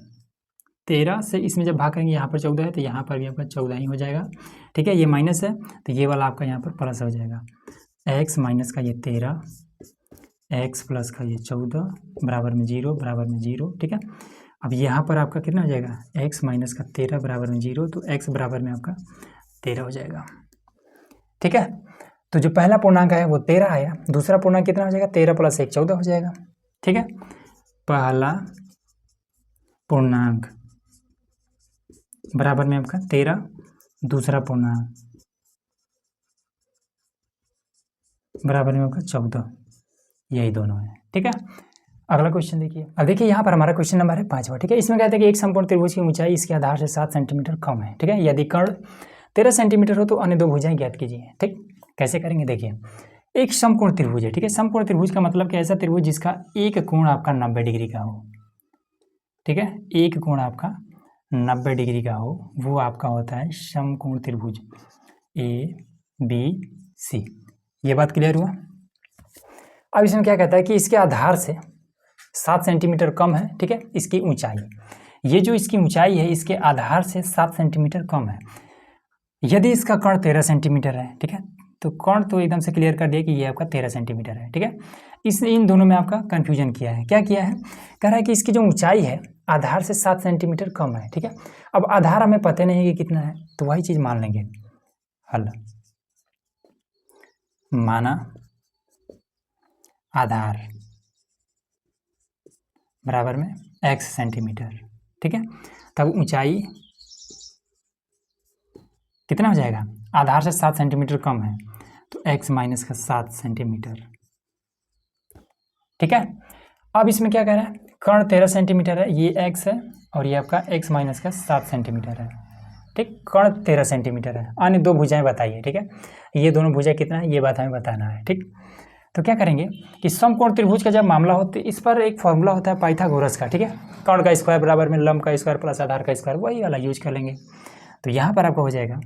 13 से इसमें जब भाग करेंगे यहाँ पर 14 है तो यहाँ पर भी आपका 14 ही हो जाएगा। ठीक है, ये माइनस है तो ये वाला आपका यहाँ पर प्लस हो जाएगा। x माइनस का ये 13 x प्लस का ये 14 बराबर में 0 बराबर में 0। ठीक है, अब यहाँ पर आपका कितना हो जाएगा, x माइनस का 13 बराबर में 0, तो x बराबर में आपका 13 हो जाएगा। ठीक है, तो जो पहला पूर्णांक है वो 13 आया, दूसरा पूर्णांक कितना हो जाएगा, 13 प्लस 1 14 हो जाएगा। ठीक है, पहला पूर्णांक बराबर में आपका 13, दूसरा पूर्णांक बराबर में आपका 14, यही दोनों है। ठीक है, अगला क्वेश्चन देखिए। अब देखिए यहाँ पर हमारा क्वेश्चन नंबर है 5वां। ठीक है, इसमें कहते हैं कि एक समकोण त्रिभुज की ऊंचाई इसके आधार से 7 सेंटीमीटर कम है। ठीक है, यदि कर्ण 13 सेंटीमीटर हो तो अन्य दो भुजाएं ज्ञात कीजिए। ठीक, कैसे करेंगे देखिए, एक समकोण त्रिभुज है। ठीक है, समकोण त्रिभुज का मतलब कि ऐसा त्रिभुज जिसका एक कोण आपका 90 डिग्री का हो। ठीक है, एक कोण आपका 90 डिग्री का हो, वो आपका होता है समकोण त्रिभुज ABC। ये बात क्लियर हुआ। अब इसमें क्या कहता है कि इसके आधार से 7 सेंटीमीटर कम है। ठीक है, इसकी ऊंचाई, ये जो इसकी ऊंचाई है इसके आधार से 7 सेंटीमीटर कम है। यदि इसका कर्ण 13 सेंटीमीटर है। ठीक है, तो कर्ण तो एकदम से क्लियर कर दिया कि ये आपका 13 सेंटीमीटर है। ठीक है, इन दोनों में आपका कंफ्यूजन किया है। क्या किया है, कह रहा है कि इसकी जो ऊंचाई है आधार से 7 सेंटीमीटर कम है। ठीक है, अब आधार हमें पता नहीं है कि कितना है, तो वही चीज मान लेंगे। हल, माना आधार बराबर में x सेंटीमीटर। ठीक है, तब ऊंचाई कितना हो जाएगा, आधार से 7 सेंटीमीटर कम है तो x माइनस का 7 सेंटीमीटर। ठीक है, अब इसमें क्या कह रहा है, कर्ण 13 सेंटीमीटर है, ये x है, और ये आपका x माइनस का 7 सेंटीमीटर है। ठीक, कर्ण 13 सेंटीमीटर है, अन्य दो भुजाएं बताइए। ठीक है, ये दोनों भुजाएं कितना है ये बात हमें बताना है। ठीक, तो क्या करेंगे कि समकोण त्रिभुज का जब मामला हो तो इस पर एक फॉर्मूला होता है पाइथागोरस का। ठीक है, कर्ण का स्क्वायर बराबर में लंब का स्क्वायर प्लस आधार का स्क्वायर, वही वाला यूज कर लेंगे। तो यहाँ पर आपको हो जाएगा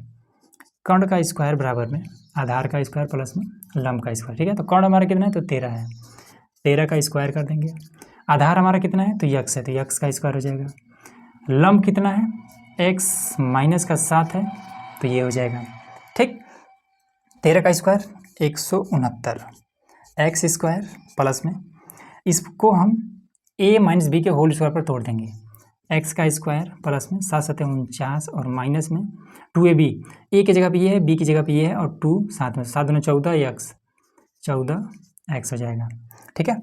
कर्ण का स्क्वायर बराबर में आधार का स्क्वायर प्लस में लंब का स्क्वायर। ठीक है, तो कर्ण हमारा कितना है, तो 13 है, 13 का स्क्वायर कर देंगे। आधार हमारा कितना है, तो यक्स है, तो यक्स का स्क्वायर हो जाएगा। लंब कितना है, x माइनस का 7 है, तो ये हो जाएगा। ठीक, 13 का स्क्वायर 169, एक्स स्क्वायर प्लस में इसको हम a माइनस बी के होल स्क्वायर पर तोड़ देंगे। x का स्क्वायर प्लस में 7 7 49 और माइनस में 2ab, a की जगह पे ये है, b की जगह पे ये है, और 2 साथ में 7 दूनी 14 x 14x हो जाएगा। ठीक है,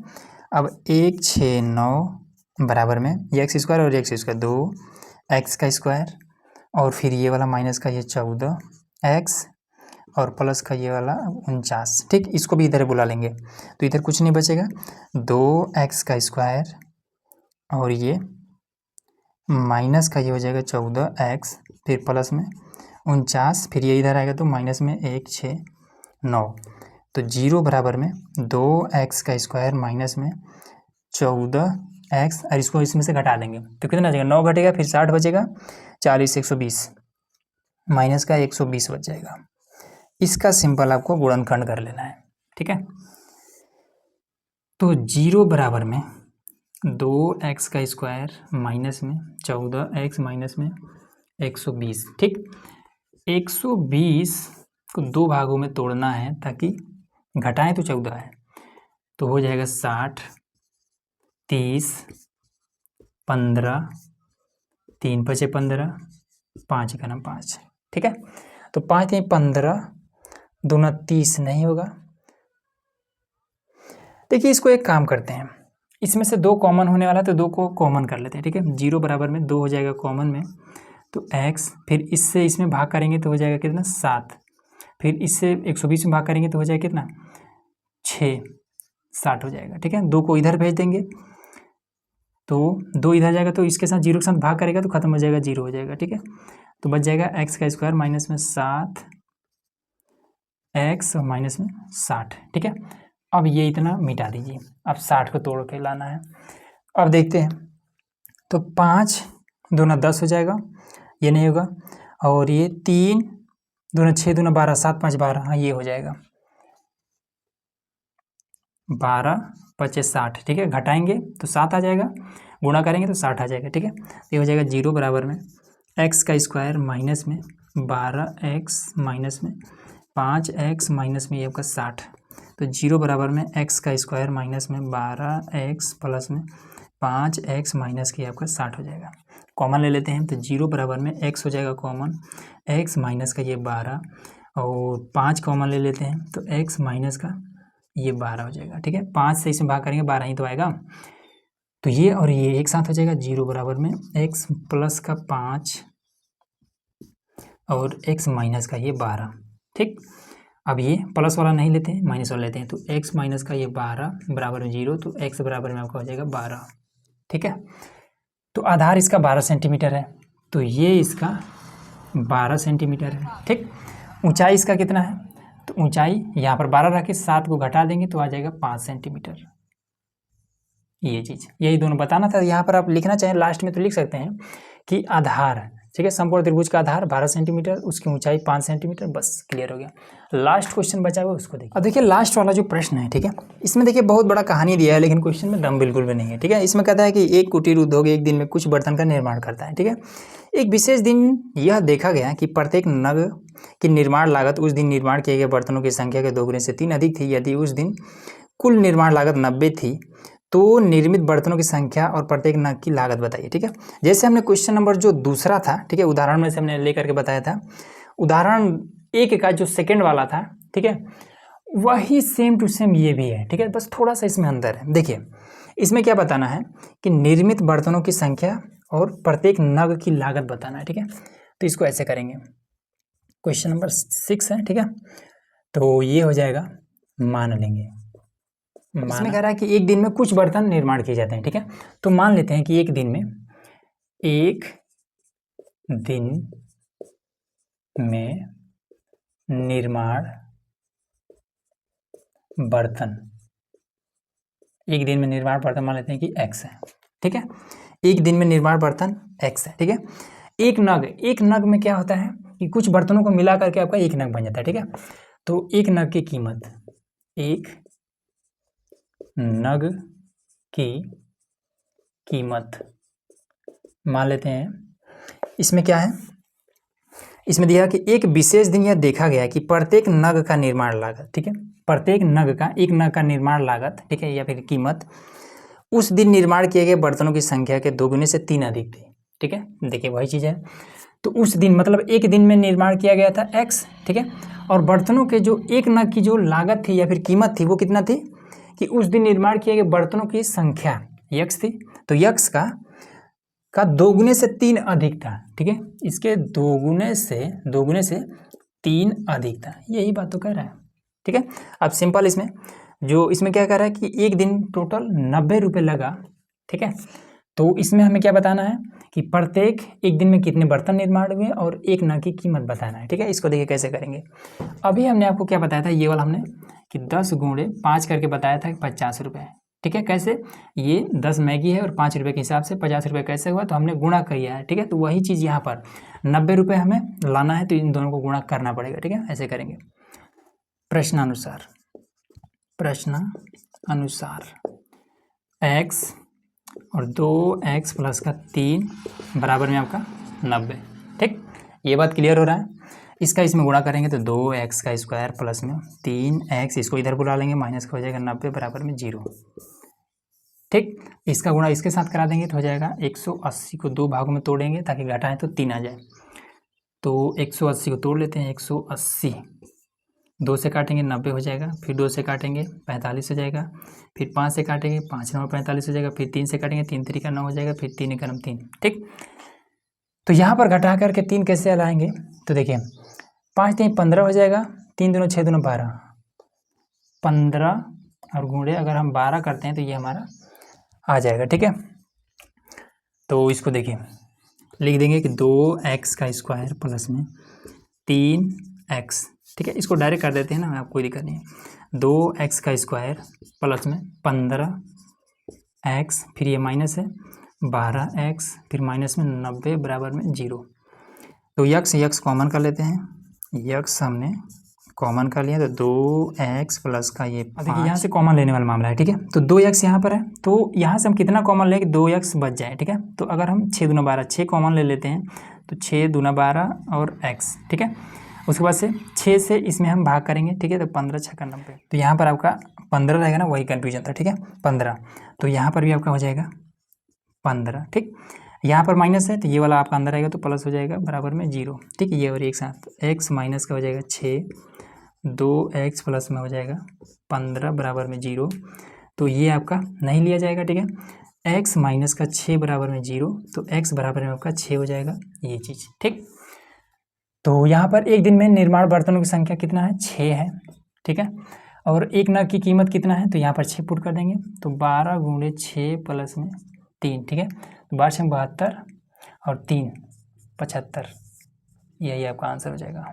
अब 169 बराबर में x स्क्वायर और x स्क्वायर 2x का स्क्वायर, और फिर ये वाला माइनस का ये 14x और प्लस का ये वाला 49। ठीक, इसको भी इधर बुला लेंगे तो इधर कुछ नहीं बचेगा, 2x का स्क्वायर और ये माइनस का ये हो जाएगा 14x, फिर प्लस में 49, फिर ये इधर आएगा तो माइनस में 169, तो 0 बराबर में 2x का स्क्वायर माइनस में 14x, और इसको इसमें से घटा देंगे तो कितना बचेगा, 9 घटेगा, फिर 60 बचेगा, 40 120 माइनस का 120 बच जाएगा। इसका सिंपल आपको गुणनखंड कर लेना है। ठीक है, तो 0 बराबर में 2x का स्क्वायर माइनस में 14x माइनस में 120। ठीक, 120 को दो भागों में तोड़ना है ताकि घटाएं तो 14 है, तो हो जाएगा 60 30 15 3 5 15 5 का नाम 5। ठीक है, तो 5 नहीं 15 दूना 30 नहीं होगा। देखिए इसको एक काम करते हैं, इसमें से 2 कॉमन होने वाला है तो 2 को कॉमन कर लेते हैं। ठीक है, 0 बराबर में 2 हो जाएगा कॉमन में, तो x, फिर इससे इसमें भाग करेंगे तो हो जाएगा कितना 7, फिर इससे 120 में भाग करेंगे तो हो जाएगा कितना 6, 60 हो जाएगा। ठीक है, 2 को इधर भेज देंगे तो 2 इधर जाएगा तो इसके साथ 0 के साथ भाग करेगा तो खत्म हो जाएगा, 0 हो जाएगा। ठीक है, तो बच जाएगा एक्स का स्क्वायर माइनस में 7 एक्स और माइनस में 60। ठीक है, अब ये इतना मिटा दीजिए। अब 60 को तोड़ के लाना है। अब देखते हैं, तो 5 दूना 10 हो जाएगा, ये नहीं होगा। और ये 3 दूना 6 दूना 12, 7 5 12, हाँ ये हो जाएगा 12 5 60। ठीक है, घटाएंगे तो 7 आ जाएगा, गुणा करेंगे तो 60 आ जाएगा। ठीक है, ये हो जाएगा 0 बराबर में एक्स का स्क्वायर माइनस में 12 एक्स माइनस में 5 एक्स माइनस में ये आपका 60। तो 0 बराबर में एक्स का स्क्वायर माइनस में 12 एक्स प्लस में 5 एक्स माइनस के आपका 60 हो जाएगा। कॉमन ले लेते हैं तो 0 बराबर में एक्स हो जाएगा कॉमन, एक्स माइनस का ये 12 और 5 कॉमन ले लेते हैं तो एक्स माइनस का ये 12 हो जाएगा। ठीक है, 5 से इसमें भाग करेंगे 12 ही तो आएगा, तो ये और ये एक साथ हो जाएगा। 0 बराबर में एक्स प्लस का 5 और एक्स माइनस का ये 12। ठीक, अब ये प्लस वाला नहीं लेते हैं, माइनस वाला लेते हैं, तो एक्स माइनस का ये 12 बराबर में 0, तो एक्स बराबर में आपका हो जाएगा 12। ठीक है, तो आधार इसका 12 सेंटीमीटर है, तो ये इसका 12 सेंटीमीटर है। ठीक, ऊंचाई इसका कितना है, तो ऊंचाई यहाँ पर 12 रख के 7 को घटा देंगे तो आ जाएगा 5 सेंटीमीटर। ये चीज़, यही दोनों बताना था। यहाँ पर आप लिखना चाहें लास्ट में तो लिख सकते हैं कि आधार, ठीक है, समकोण त्रिभुज का आधार 12 सेंटीमीटर, उसकी ऊंचाई 5 सेंटीमीटर, बस क्लियर हो गया। लास्ट क्वेश्चन बचा हुआ उसको देखिए। अब देखिए लास्ट वाला जो प्रश्न है, ठीक है, इसमें देखिए बहुत बड़ा कहानी दिया है, लेकिन क्वेश्चन में दम बिल्कुल भी नहीं है। ठीक है, इसमें कहता है कि एक कुटीर उद्योग एक दिन में कुछ बर्तन का निर्माण करता है। ठीक है, एक विशेष दिन यह देखा गया कि प्रत्येक नग की निर्माण लागत उस दिन निर्माण किए गए बर्तनों की संख्या के 2 गुने से 3 अधिक थी। यदि उस दिन कुल निर्माण लागत 90 थी तो निर्मित बर्तनों की संख्या और प्रत्येक नग की लागत बताइए। ठीक है, जैसे हमने क्वेश्चन नंबर जो दूसरा था, ठीक है, उदाहरण में से हमने लेकर के बताया था, उदाहरण 1 का जो सेकंड वाला था, ठीक है, वही सेम टू सेम ये भी है। ठीक है, बस थोड़ा सा इसमें अंतर है। देखिए इसमें क्या बताना है कि निर्मित बर्तनों की संख्या और प्रत्येक नग की लागत बताना है। ठीक है, तो इसको ऐसे करेंगे। क्वेश्चन नंबर 6 है। ठीक है, तो ये हो जाएगा, मान लेंगे, इसमें कह रहा है कि एक दिन में कुछ बर्तन निर्माण किए जाते हैं। ठीक है, तो मान लेते हैं कि एक दिन में निर्माण बर्तन, एक दिन में निर्माण बर्तन मान लेते हैं कि x है। ठीक है, एक दिन में निर्माण बर्तन x है। ठीक है, एक नग में क्या होता है कि कुछ बर्तनों को मिला करके आपका एक नग बन जाता है। ठीक है, तो एक नग की कीमत, एक नग की कीमत मान लेते हैं, इसमें क्या है, इसमें दिया कि एक विशेष दिन यह देखा गया कि प्रत्येक नग का निर्माण लागत, ठीक है, प्रत्येक नग का, एक नग का निर्माण लागत, ठीक है, या फिर कीमत उस दिन निर्माण किए गए बर्तनों की संख्या के 2 गुने से 3 अधिक थी। ठीक है, देखिए वही चीज़ है, तो उस दिन मतलब एक दिन में निर्माण किया गया था x। ठीक है, और बर्तनों के जो एक नग की जो लागत थी या फिर कीमत थी वो कितना थी कि उस दिन निर्माण किए गए बर्तनों की संख्या x थी, तो x का 2 गुने से 3 अधिक था। ठीक है, इसके 2 गुने से 3 अधिक था, यही बात तो कह रहा है। ठीक है, अब सिंपल इसमें क्या कह रहा है कि एक दिन टोटल 90 रुपये लगा। ठीक है, तो इसमें हमें क्या बताना है कि प्रत्येक एक दिन में कितने बर्तन निर्माण हुए और एक नग की कीमत बताना है। ठीक है, इसको देखिए कैसे करेंगे। अभी हमने आपको क्या बताया था, ये वाला हमने कि 10 गुणे 5 करके बताया था 50 रुपये। ठीक है, कैसे, ये 10 मैगी है और 5 रुपये के हिसाब से 50 रुपये कैसे हुआ, तो हमने गुणा किया है। ठीक है, तो वही चीज़ यहाँ पर 90 रुपये हमें लाना है, तो इन दोनों को गुणा करना पड़ेगा। ठीक है, ऐसे करेंगे। प्रश्नानुसार x और 2x प्लस का 3 बराबर में आपका 90। ठीक, ये बात क्लियर हो रहा है। इसका इसमें गुणा करेंगे तो 2x का स्क्वायर प्लस में 3x, इसको इधर बुला लेंगे, माइनस का हो जाएगा 90 बराबर में 0। ठीक, इसका गुणा इसके साथ करा देंगे तो हो जाएगा 180 को 2 भागों में तोड़ेंगे ताकि घटाएं तो 3 आ जाए, तो 180 को तोड़ लेते हैं। 180 2 से काटेंगे 90 हो जाएगा, फिर 2 से काटेंगे 45 हो जाएगा, फिर 5 से काटेंगे 5 9 45 हो जाएगा, फिर 3 से काटेंगे 3 3 का 9 हो जाएगा, फिर 3 1 9 3। ठीक, तो यहाँ पर घटा करके 3 कैसे लाएंगे, तो देखिए 5 3 15 हो जाएगा, 3 दूना 6 दूना 12, 15 और गुणे अगर हम 12 करते हैं तो ये हमारा आ जाएगा। ठीक है, तो इसको देखिए लिख देंगे कि 2x का स्क्वायर प्लस में 3x। ठीक है, इसको डायरेक्ट कर देते हैं ना, कोई दिक्कत नहीं है। 2x का स्क्वायर प्लस में 15x, फिर ये माइनस है 12x, फिर माइनस में 90 बराबर में 0। तो यक्स कॉमन कर लेते हैं, यक्स हमने कॉमन कर लिया तो 2x प्लस का ये 5। देखिए यहाँ से कॉमन लेने वाला मामला है। ठीक है, तो 2x यहाँ पर है, तो यहाँ से हम कितना कॉमन लें कि 2x बच जाए। ठीक है, तो अगर हम 6 दूना 12 6 कॉमन ले लेते हैं तो 6 दूना 12 और x। ठीक है, उसके बाद से 6 से इसमें हम भाग करेंगे। ठीक है, तो 15 छक्का 90, तो यहाँ पर आपका 15 रहेगा ना, वही कन्फ्यूजन था। ठीक है, 15, तो यहाँ पर भी आपका हो जाएगा 15। ठीक, यहाँ पर माइनस है तो ये वाला आपका अंदर आएगा तो प्लस हो जाएगा बराबर में 0। ठीक, ये और एक साथ x माइनस का हो जाएगा 6, 2x प्लस में हो जाएगा 15 बराबर में 0। तो ये आपका नहीं लिया जाएगा। ठीक है, x माइनस का 6 बराबर में 0, तो x बराबर में आपका 6 हो जाएगा ये चीज़। ठीक, तो यहाँ पर एक दिन में निर्माण बर्तनों की संख्या कितना है, 6 है। ठीक है, और एक नग की कीमत कितना है, तो यहाँ पर 6 पुट कर देंगे, तो 12 गुणे 6 प्लस में 3। ठीक है, तो 12 से 72 और 3 75, यही आपका आंसर हो जाएगा।